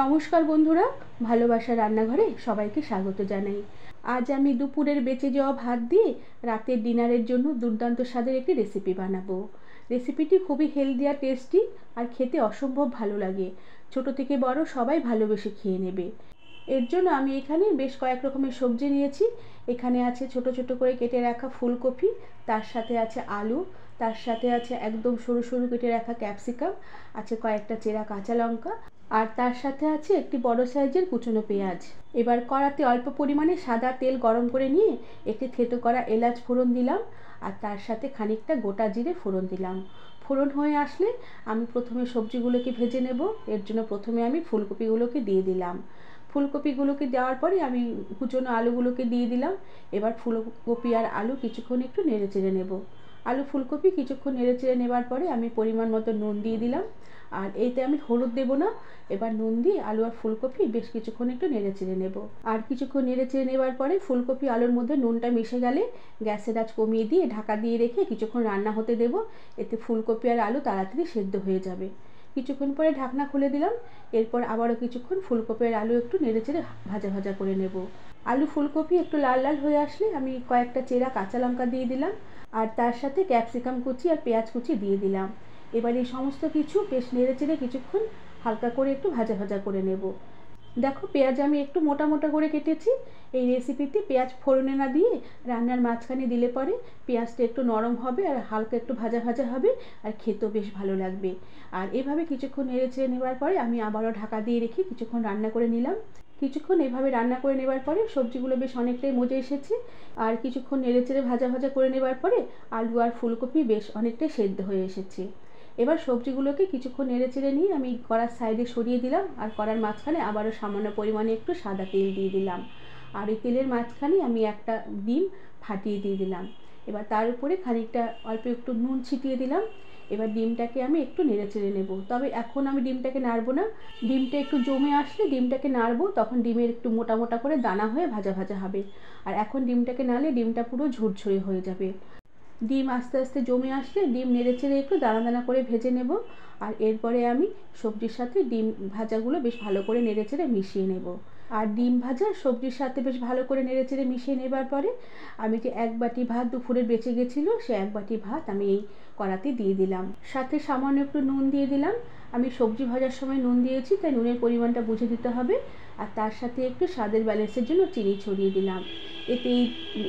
নমস্কার বন্ধুরা, ভালোবাসা রান্নাঘরে সবাইকে স্বাগত জানাই। আজ আমি দুপুরের বেঁচে যাওয়া ভাত দিয়ে রাতের ডিনারের জন্য দুর্দান্ত স্বাদের একটি রেসিপি বানাবো। রেসিপিটি খুবই হেলদি আর টেস্টি, আর খেতে অসম্ভব ভালো লাগে। ছোট থেকে বড় সবাই ভালোবেসে খেয়ে নেবে। এর জন্য আমি এখানে বেশ কয়েক রকমের সবজি নিয়েছি। এখানে আছে ছোট ছোট করে কেটে রাখা ফুলকপি, তার সাথে আছে আলু, তার সাথে আছে একদম সরু সরু কেটে রাখা ক্যাপসিকাম, আছে কয়েকটা চেরা কাঁচা লঙ্কা, আর তার সাথে আছে একটি বড় সাইজের কুচনো পেঁয়াজ। এবার কড়াতে অল্প পরিমাণে সাদা তেল গরম করে নিয়ে একটি থেতো করা এলাচ ফোড়ন দিলাম, আর তার সাথে খানিকটা গোটা জিরে ফোড়ন দিলাম। ফোড়ন হয়ে আসলে আমি প্রথমে সবজিগুলোকে ভেজে নেব। এর জন্য প্রথমে আমি ফুলকপিগুলোকে দিয়ে দিলাম। ফুলকপিগুলোকে দেওয়ার পরে আমি কুচনো আলুগুলোকে দিয়ে দিলাম। এবার ফুলকপি আর আলু কিছুক্ষণ একটু নেড়ে চেড়ে নেব। আলু ফুলকপি কিছুক্ষণ নেড়ে চেড়ে নেবার পরে আমি পরিমাণ মতো নুন দিয়ে দিলাম। আর এতে আমি হলুদ দেব না। এবার নুন দিয়ে আলু আর ফুলকপি বেশ কিছুক্ষণ একটু নেড়ে চেড়ে নেব। আর কিছুক্ষণ নেড়ে চেড়ে নেবার পরে ফুলকপি আলুর মধ্যে নুনটা মিশে গেলে গ্যাসের আঁচ কমিয়ে দিয়ে ঢাকা দিয়ে রেখে কিছুক্ষণ রান্না হতে দেব। এতে ফুলকপি আর আলু তাড়াতাড়ি সেদ্ধ হয়ে যাবে। কিছুক্ষণ পরে ঢাকনা খুলে দিলাম। এরপর আবারও কিছুক্ষণ ফুলকপি আর আলু একটু নেড়ে চেড়ে ভাজা ভাজা করে নেব। আলু ফুলকপি একটু লাল লাল হয়ে আসলে আমি কয়েকটা চেরা কাঁচা লঙ্কা দিয়ে দিলাম, আর তার সাথে ক্যাপসিকাম কুচি আর পেঁয়াজ কুচি দিয়ে দিলাম। এবার এই সমস্ত কিছু বেশ নেড়ে চেড়ে কিছুক্ষণ হালকা করে একটু ভাজা ভাজা করে নেব। দেখো, পেঁয়াজ আমি একটু মোটা মোটা করে কেটেছি। এই রেসিপিতে পেঁয়াজ ফোড়নে না দিয়ে রান্নার মাঝখানে দিলে পরে পেঁয়াজটা একটু নরম হবে আর হালকা একটু ভাজা ভাজা হবে, আর খেতেও বেশ ভালো লাগবে। আর এভাবে কিছুক্ষণ নেড়ে চেড়ে নেওয়ার পরে আমি আবারও ঢাকা দিয়ে রেখে কিছুক্ষণ রান্না করে নিলাম। কিছুক্ষণ এভাবে রান্না করে নেবার পরে সবজিগুলো বেশ অনেকটাই মজে এসেছে। আর কিছুক্ষণ নেড়ে চেড়ে ভাজা ভাজা করে নেবার পরে আলু আর ফুলকপি বেশ অনেকটাই সেদ্ধ হয়ে এসেছে। এবার সবজিগুলোকে কিছুক্ষণ নেড়ে চেড়ে নিয়ে আমি কড়ার সাইডে সরিয়ে দিলাম, আর কড়ার মাঝখানে আবারও সামান্য পরিমাণে একটু সাদা তেল দিয়ে দিলাম। আর এই তেলের মাঝখানে আমি একটা ডিম ফাটিয়ে দিয়ে দিলাম। এবার তার উপরে খানিকটা অল্প একটু নুন ছিটিয়ে দিলাম। এবার ডিমটাকে আমি একটু নেড়ে চেড়ে নেব। তবে এখন আমি ডিমটাকে নাড়বো না। ডিমটা একটু জমে আসলে ডিমটাকে নাড়বো, তখন ডিমের একটু মোটা মোটা করে দানা হয়ে ভাজা ভাজা হবে। আর এখন ডিমটাকে নাড়লে ডিমটা পুরো ঝুরঝুরে হয়ে যাবে। ডিম আস্তে আস্তে জমে আসলে ডিম নেড়ে চেড়ে একটু দানা দানা করে ভেজে নেব। আর এরপরে আমি সবজির সাথে ডিম ভাজাগুলো বেশ ভালো করে নেড়ে চেড়ে মিশিয়ে নেব। আর ডিম ভাজা সবজির সাথে বেশ ভালো করে নেড়ে চেড়ে মিশিয়ে নেবার পরে আমি যে এক বাটি ভাত দুপুরের বেঁচে গেছিলো, সে এক বাটি ভাত আমি এই কড়াতে দিয়ে দিলাম। সাথে সামান্য একটু নুন দিয়ে দিলাম। আমি সবজি ভাজার সময় নুন দিয়েছি, তাই নুনের পরিমাণটা বুঝে দিতে হবে। আর তার সাথে একটু স্বাদের ব্যালেন্সের জন্য চিনি ছড়িয়ে দিলাম। এতে এই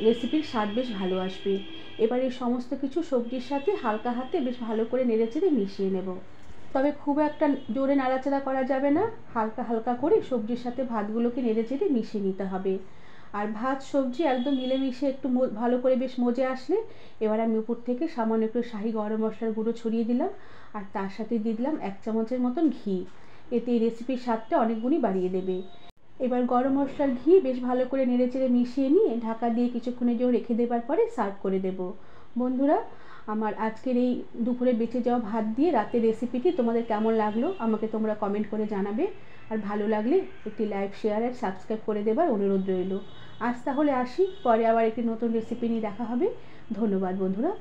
রেসিপির স্বাদ বেশ ভালো আসবে। এবার এই সমস্ত কিছু সবজির সাথে হালকা হাতে বেশ ভালো করে নেড়ে চেড়ে মিশিয়ে নেব। তবে খুব একটা জোরে নাড়াচাড়া করা যাবে না। হালকা হালকা করে সবজির সাথে ভাতগুলোকে নেড়ে চেড়ে মিশিয়ে নিতে হবে। আর ভাত সবজি একদম মিলেমিশে একটু ভালো করে বেশ মজে আসলে এবার আমি উপর থেকে সামান্য একটু শাহি গরম মশলার গুঁড়ো ছড়িয়ে দিলাম। আর তার সাথে দিয়ে দিলাম 1 চামচের মতন ঘি। এতে এই রেসিপির স্বাদটা অনেক গুণই বাড়িয়ে দেবে। এবার গরম মশলার ঘি বেশ ভালো করে নেড়ে চেড়ে মিশিয়ে নিয়ে ঢাকা দিয়ে কিছুক্ষণের জন্য রেখে দেবার পরে সার্ভ করে দেব। বন্ধুরা, আমার আজকের এই দুপুরে বেঁচে যাওয়া ভাত দিয়ে রাতের রেসিপিটি তোমাদের কেমন লাগলো আমাকে তোমরা কমেন্ট করে জানাবে। আর ভালো লাগলে একটি লাইক, শেয়ার আর সাবস্ক্রাইব করে দেবার অনুরোধ রইল। আজ তাহলে আসি, পরে আবার একটি নতুন রেসিপি নিয়ে দেখা হবে। ধন্যবাদ বন্ধুরা।